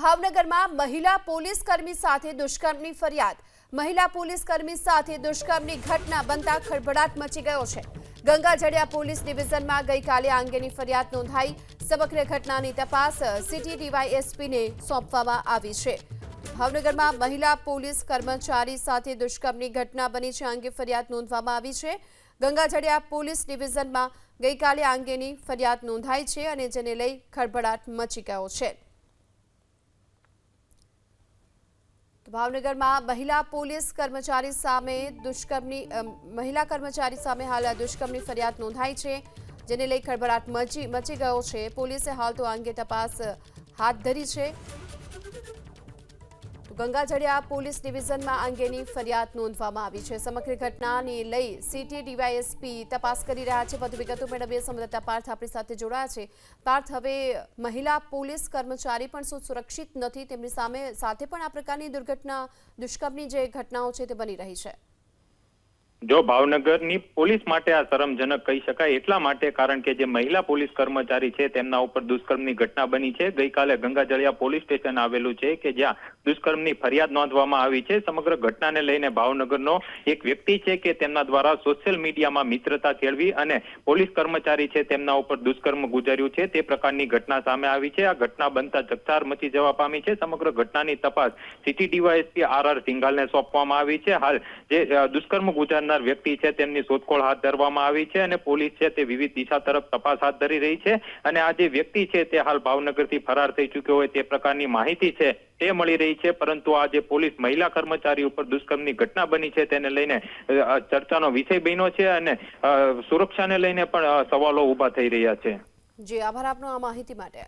ભાવનગરમાં મહિલા પોલીસ કર્મી સાથે દુષ્કર્મની ફરિયાદ। મહિલા પોલીસ કર્મી સાથે દુષ્કર્મની ઘટના બનતા ખળભળાટ મચી ગયો છે। ગંગાજળિયા પોલીસ ડિવિઝનમાં ગઈકાલે આ અંગેની ફરિયાદ નોંધાઈ। સમગ્ર ઘટનાની તપાસ સિટી ડીવાયએસપીને સોંપવામાં આવી છે। ભાવનગરમાં મહિલા પોલીસ કર્મચારી સાથે દુષ્કર્મની ઘટના બની છે। આ અંગે ફરિયાદ નોંધવામાં આવી છે। ગંગાજળિયા પોલીસ ડિવિઝનમાં ગઈકાલે આ અંગેની ફરિયાદ નોંધાઈ છે અને જેને લઈ ખળભળાટ મચી ગયો છે। ભાવનગરમાં મહિલા પોલીસ કર્મચારી સામે મહિલા કર્મચારી સામે હાલ દુષ્કર્મની ફરિયાદ નોંધાઈ છે, જેને લઈ ખળભળાટ મચી ગયો છે। પોલીસે હાલ તો આ અંગે તપાસ હાથ ધરી છે। ગંગાજળિયા પોલીસ ડિવિઝનમાં અંગેની ફરિયાદ નોંધવામાં આવી છે। સમગ્ર ઘટનાને લઈ સિટી ડીવાયએસપી તપાસ કરી રહ્યા છે। વધુ વિગતો મેળવીએ સંવાદદાતા પાર્થ આપણી સાથે જોડાયા છે। પાર્થ, હવે મહિલા પોલીસ કર્મચારી પણ શું સુરક્ષિત નથી? તેમની સાથે પણ આ પ્રકારની દુષ્કર્મની જે ઘટનાઓ છે તે બની રહી છે। જો ભાવનગરની પોલીસ માટે આ શરમજનક કહી શકાય એટલા માટે કારણ કે જે મહિલા પોલીસ કર્મચારી છે તેમના ઉપર દુષ્કર્મની ઘટના બની છે। ગઈકાલે ગંગાજળિયા પોલીસ સ્ટેશન આવેલું છે કે જ્યાં દુષ્કર્મની ફરિયાદ નોંધવામાં આવી છે। સમગ્ર ઘટનાને લઈને ભાવનગરનો એક વ્યક્તિ છે કે તેમના દ્વારા સોશિયલ મીડિયામાં મિત્રતા કેળવી અને પોલીસ કર્મચારી છે તેમના ઉપર દુષ્કર્મ ગુજાર્યું છે તે પ્રકારની ઘટના સામે આવી છે। આ ઘટના બનતા ચકચાર મચી જવા પામી છે। સમગ્ર ઘટનાની તપાસ સિટી ડીવાયએસપી આર સિંઘાલને સોંપવામાં આવી છે। હાલ જે દુષ્કર્મ ગુજારનાર વ્યક્તિ છે તેમની શોધખોળ હાથ ધરવામાં આવી છે અને પોલીસ છે તે વિવિધ દિશા તરફ તપાસ હાથ ધરી રહી છે અને આ જે વ્યક્તિ છે તે હાલ ભાવનગરથી ફરાર થઈ ચૂક્યો હોય તે પ્રકારની માહિતી છે તે મળી રહી છે। પરંતુ આ જે પોલીસ મહિલા કર્મચારી ઉપર દુષ્કર્મની ઘટના બની છે તેને લઈને ચર્ચાનો વિષય બન્યો છે અને સુરક્ષાને લઈને પણ સવાલો ઉભા થઈ રહ્યા છે। જી, આભાર આપનો આ માહિતી માટે।